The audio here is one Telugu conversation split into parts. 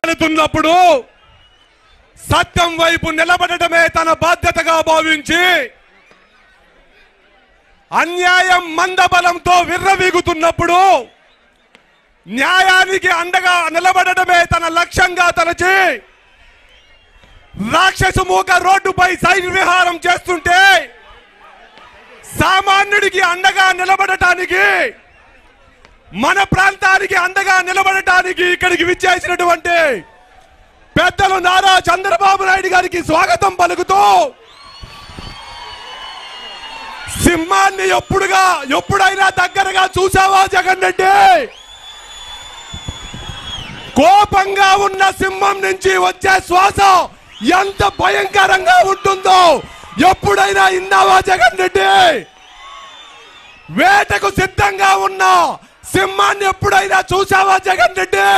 వెళుతున్నప్పుడు సత్యం వైపు నిలబడటమే తన బాధ్యతగా భావించి అన్యాయం మందబలంతో విర్రవీగుతున్నప్పుడు న్యాయానికి అండగా నిలబడటమే తన లక్ష్యంగా తలచి రాక్షసమూక రోడ్డుపై సైడ్ విహారం చేస్తుంటే సామాన్యుడికి అండగా నిలబడటానికి, మన ప్రాంతానికి అండగా నిలబడటానికి ఇక్కడికి విచ్చేసినటువంటి పెద్దలు నారా చంద్రబాబు నాయుడు గారికి స్వాగతం పలుకుతూ, సింహాన్ని ఎప్పుడైనా దగ్గరగా చూసావా జగన్ రెడ్డి? కోపంగా ఉన్న సింహం నుంచి వచ్చే శ్వాస ఎంత భయంకరంగా ఉంటుందో ఎప్పుడైనా ఇన్నావా జగన్ రెడ్డి? వేటకు సిద్ధంగా ఉన్న సింహాన్ని ఎప్పుడైనా చూసావా జగన్ రెడ్డి?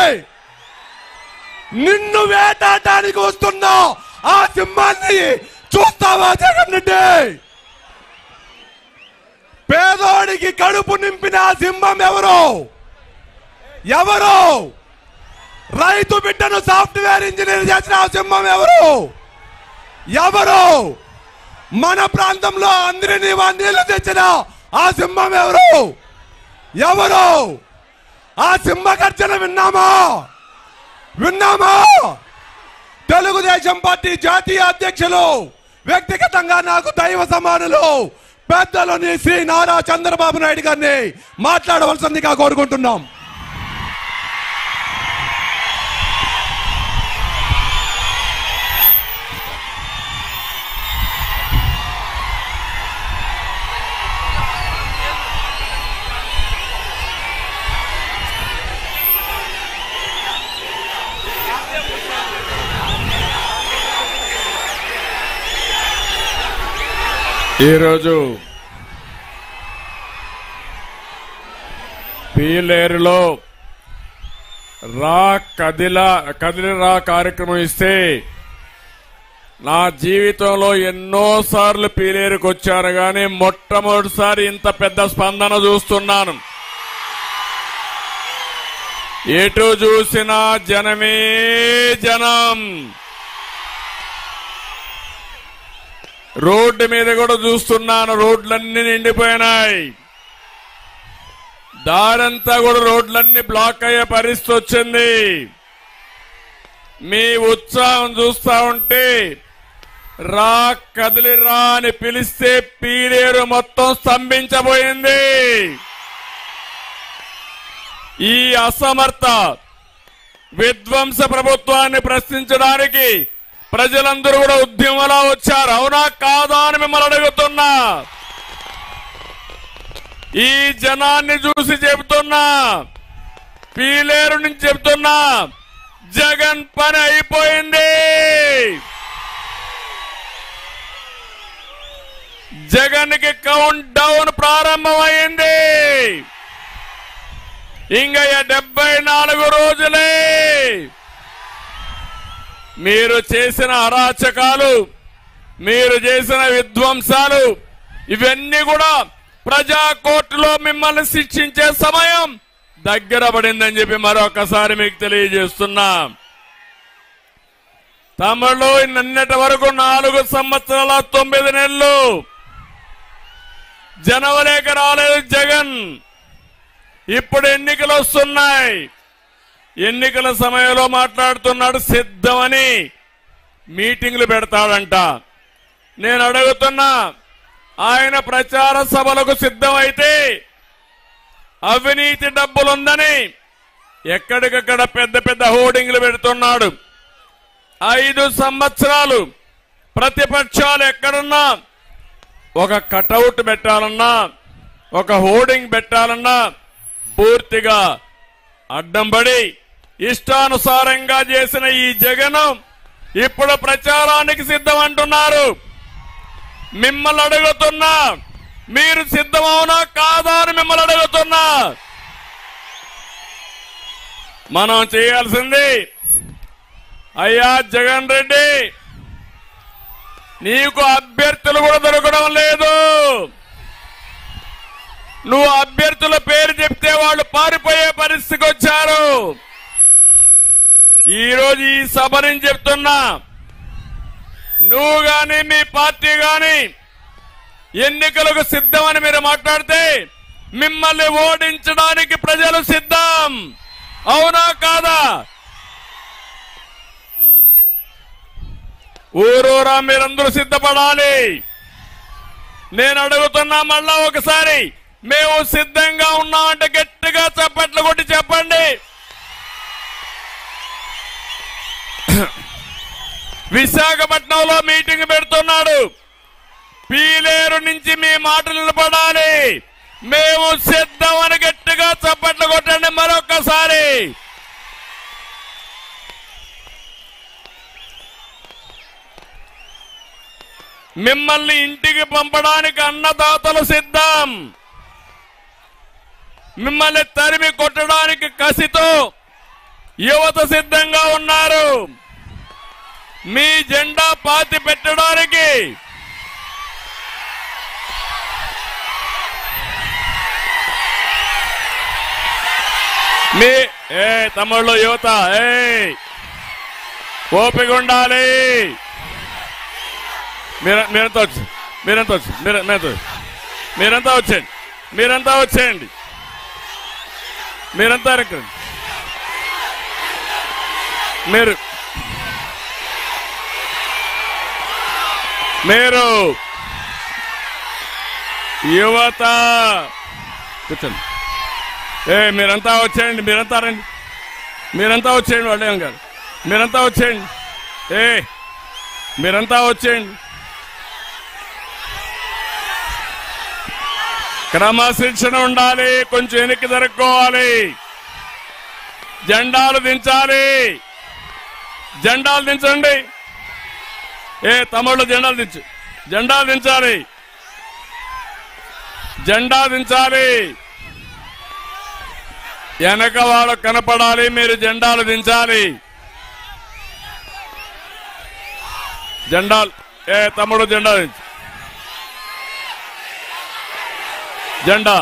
నిన్ను వేటాడటానికి వస్తున్న ఆ సింహాన్ని చూస్తావా జగన్ రెడ్డి? పేదోడికి కడుపు నింపిన సింహం ఎవరు? రైతు బిడ్డను సాఫ్ట్వేర్ ఇంజనీర్ చేసిన సింహం ఎవరు? మన ప్రాంతంలో అందరినీ నీళ్లు తెచ్చిన ఆ సింహం ఎవరు? ఆ సింహ గర్జన విన్నామా? తెలుగుదేశం పార్టీ జాతీయ అధ్యక్షులు, వ్యక్తిగతంగా నాకు దైవ సమానులు పెద్దలని శ్రీ నారా చంద్రబాబు నాయుడు గారిని మాట్లాడవలసిందిగా కోరుకుంటున్నాం. ఈరోజు పీలేరులో కదిలిరా కార్యక్రమం ఇస్తే నా జీవితంలో ఎన్నోసార్లు పీలేరుకు వచ్చాను కానీ మొట్టమొదటిసారి ఇంత పెద్ద స్పందన చూస్తున్నాను. ఎటు చూసినా జనమే జనం. రోడ్డు మీద కూడా చూస్తున్నాను, రోడ్లన్నీ నిండిపోయినాయి. దారంతా కూడా రోడ్లన్నీ బ్లాక్ అయ్యే పరిస్థితి వచ్చింది. మీ ఉత్సాహం చూస్తా ఉంటే కదిలిరా అని పిలిస్తే పీలేరు మొత్తం స్తంభించబోయింది. ఈ అసమర్థ విధ్వంస ప్రభుత్వాన్ని ప్రశ్నించడానికి ప్రజలందరూ కూడా ఉద్యమంలో వచ్చారు. అవునా కాదా అని మిమ్మల్ని అడుగుతున్నా. ఈ జనాన్ని చూసి చెబుతున్నా, పీలేరు నుంచి చెబుతున్నా, జగన్ పని అయిపోయింది. జగన్ కి కౌంట్ డౌన్ ప్రారంభమైంది. ఇంకా 74 రోజులే. మీరు చేసిన అరాచకాలు, మీరు చేసిన విధ్వంసాలు ఇవన్నీ కూడా ప్రజా కోర్టులో మిమ్మల్ని శిక్షించే సమయం దగ్గర పడిందని చెప్పి మరొకసారి మీకు తెలియజేస్తున్నా. తమిళలో నిన్నటి వరకు 4 సంవత్సరాల 9 నెలలు జనవరికి రాలేదు జగన్. ఇప్పుడు ఎన్నికలు వస్తున్నాయి. ఎన్నికల సమయంలో మాట్లాడుతున్నాడు, సిద్ధమని మీటింగ్లు పెడతాడంట. నేను అడుగుతున్నా, ఆయన ప్రచార సభలకు సిద్ధమైతే అవినీతి డబ్బులుందని ఎక్కడికక్కడ పెద్ద పెద్ద హోర్డింగ్లు పెడుతున్నాడు. 5 సంవత్సరాలు ప్రతిపక్షాలు ఎక్కడున్నా ఒక కటౌట్ పెట్టాలన్నా, ఒక హోర్డింగ్ పెట్టాలన్నా పూర్తిగా అడ్డం పడి ఇష్టానుసారంగా చేసిన ఈ జగన్ ఇప్పుడు ప్రచారానికి సిద్ధం అంటున్నారు. మిమ్మల్ని అడుగుతున్నా, మీరు సిద్ధమవునా కాదా అని మిమ్మల్ని అడుగుతున్నా. మనం చేయాల్సింది, అయ్యా జగన్ రెడ్డి, నీకు అభ్యర్థులు కూడా దొరకడం లేదు. నువ్వు అభ్యర్థుల పేరు చెప్తే వాళ్ళు పారిపోయే పరిస్థితికి వచ్చారు. ఈరోజు ఈ సభ నుంచి చెప్తున్నా, నువ్వు గాని మీ పార్టీ గాని ఎన్నికలకు సిద్ధమని మీరు మాట్లాడితే మిమ్మల్ని ఓడించడానికి ప్రజలు సిద్ధం. అవునా కాదా? ఊరూరా మీరందరూ సిద్ధపడాలి. నేను అడుగుతున్నా మళ్ళా ఒకసారి, మేము సిద్ధంగా ఉన్నామంటే గట్టిగా చప్పట్లు కొట్టి చెప్పండి. విశాఖపట్నంలో మీటింగ్ పెడుతున్నాడు. పీలేరు నుంచి మీ మాటలు నిలబడాలి. మేము సిద్ధమని గట్టిగా చప్పట్లు కొట్టండి మరొక్కసారి. మిమ్మల్ని ఇంటికి పంపడానికి అన్నదాతలు సిద్ధం. మిమ్మల్ని తరిమి కొట్టడానికి కసితో యువత సిద్ధంగా ఉన్నారు. మీ జెండా పాతి పెట్టడానికి మీ తమ్ముళ్ళు యువత ఓపిక ఉండాలి. మీరంతా వచ్చేయండి. మీరంతా రండి. మీరు యువత కూర్చోండి. మీరంతా వచ్చేయండి. మీరంతా రండి. మీరంతా వచ్చేయండి. వాళ్ళేం కాదు. మీరంతా వచ్చేయండి. మీరంతా వచ్చేయండి. క్రమశిక్షణ ఉండాలి. కొంచెం వెనక్కి జరుపుకోవాలి. జెండాలు దించాలి. జెండాలు దించండి. తమ్ముళ్ళు జెండాలు దించు. జెండాలు దించాలి. జెండా దించాలి. వెనక వాళ్ళకు కనపడాలి. మీరు జెండాలు దించాలి. జెండాలు తమ్ముడు జెండా దించు. జెండా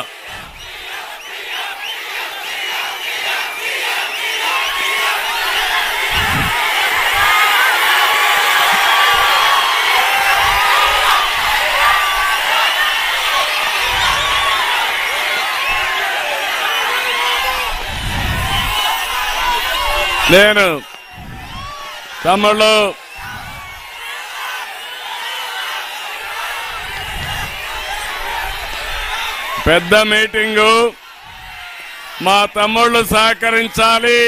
నేను తమ్ముళ్ళు పెద్ద మీటింగు, మా తమ్ముళ్ళు సహకరించాలి.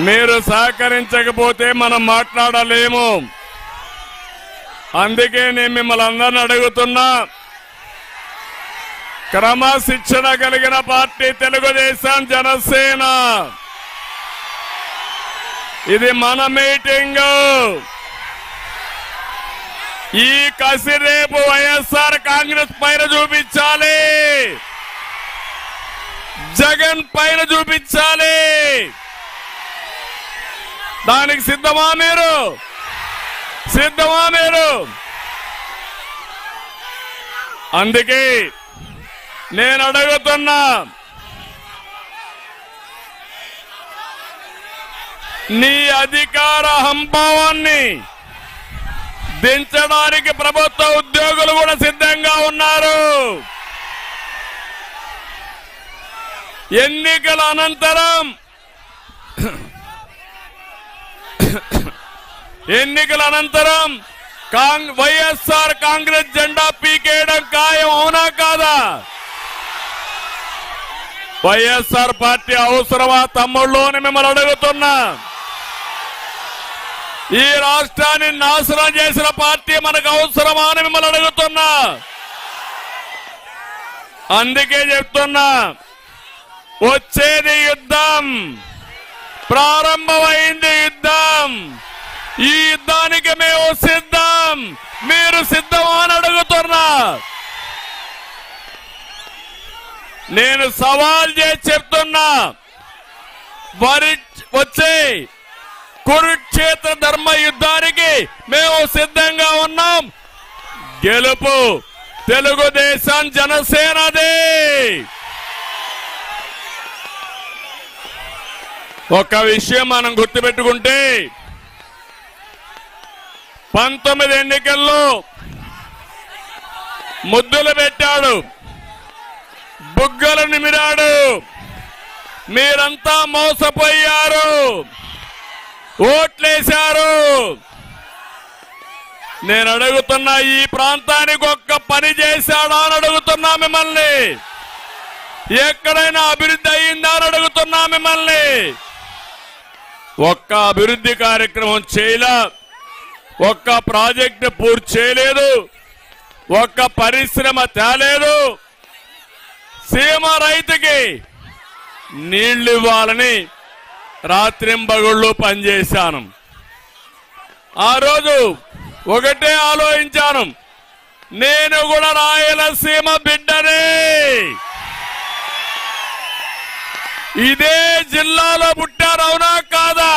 మీరు సహకరించకపోతే మనం మాట్లాడలేము. అందుకే నేను మిమ్మల్ని అందరిని అడుగుతున్నా, క్రమశిక్షణ కలిగిన పార్టీ తెలుగుదేశం జనసేన. ఇది మన మీటింగు. ఈ కసి రేపు వైఎస్ఆర్ కాంగ్రెస్ పైన చూపించాలి, జగన్ పైన చూపించాలి. దానికి సిద్ధమా మీరు? సిద్ధమా మీరు? అందుకే నేను అడుగుతున్నా, నీ అధికార హంభావాన్ని దించడానికి ప్రభుత్వ ఉద్యోగులు కూడా సిద్ధంగా ఉన్నారు. ఎన్నికల అనంతరం వైఎస్ఆర్ కాంగ్రెస్ జెండా పీకేయడం ఖాయం. అవునా కాదా? వైఎస్ఆర్ పార్టీ అవసరమా తమ్ముళ్ళు అని మిమ్మల్ని అడుగుతున్నా. ఈ రాష్ట్రాన్ని నాశనం చేసిన పార్టీ మనకు అవసరమా అని మిమ్మల్ని అడుగుతున్నా. అందుకే చెప్తున్నా, వచ్చేది యుద్ధం, ప్రారంభమైంది యుద్ధం. ఈ యుద్ధానికి మేము సిద్ధం. మీరు సిద్ధమా అని అడుగుతున్నా. నేను సవాల్ చేసి చెప్తున్నా, వచ్చే కురుక్షేత్ర ధర్మ యుద్ధానికి మేము సిద్ధంగా ఉన్నాం. గెలుపు తెలుగుదేశం జనసేనది. ఒక విషయం మనం గుర్తుపెట్టుకుంటే 19 ఎన్నికల్లో ముద్దులు పెట్టాడు, బుగ్గలు నిమిరాడు, మీరంతా మోసపోయారు, ఓట్లేశారు. నేను అడుగుతున్నా, ఈ ప్రాంతానికి ఒక్క పని చేశాడా అని అడుగుతున్నా మిమ్మల్ని. ఎక్కడైనా అభివృద్ధి అయిందా అని అడుగుతున్నా మిమ్మల్ని. ఒక్క అభివృద్ధి కార్యక్రమం చేయలే, ఒక్క ప్రాజెక్టు పూర్తి చేయలేదు, ఒక్క పరిశ్రమ తేలేదు. సీమ రైతుకి నీళ్లు ఇవ్వాలని రాత్రింబగళ్ళు పనిచేశాను. ఆ రోజు ఒకటే ఆలోచించాను, నేను కూడా రాయలసీమ బిడ్డనే, ఇదే జిల్లాలో పుట్టారు, అవునా కాదా?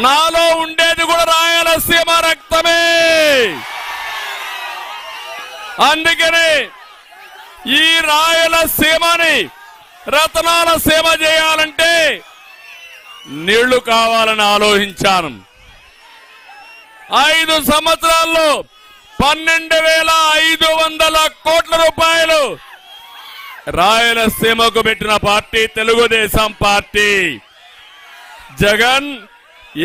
నాలో ఉండేది కూడా రాయలసీమ రక్తమే. అందుకని ఈ రాయలసీమని రతనాల సీమ చేయాలంటే నీళ్లు కావాలని ఆలోచించాను. 5 సంవత్సరాల్లో 12,500 కోట్ల రూపాయలు రాయలసీమకు పెట్టిన పార్టీ తెలుగుదేశం పార్టీ. జగన్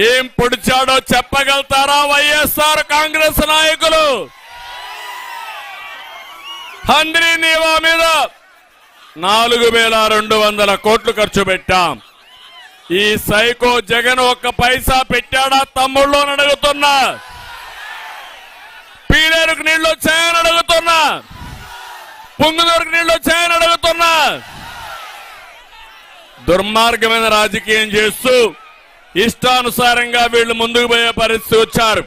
ఏం పొడిచాడో చెప్పగలుగుతారా వైఎస్ఆర్ కాంగ్రెస్ నాయకులు? హంద్రీ నీవా మీద 4,200 కోట్లు ఖర్చు పెట్టాం. ఈ సైకో జగన్ ఒక్క పైసా పెట్టాడా తమ్ముళ్ళు అని అడుగుతున్నా. పీలేరుకు నీళ్లు వచ్చాయని అడుగుతున్నా, పుంగుదూరుకు నీళ్లు వచ్చాయని అడుగుతున్నా. దుర్మార్గమైన రాజకీయం చేస్తూ ఇష్టానుసారంగా వీళ్ళు ముందుకు పోయే పరిస్థితి వచ్చారు.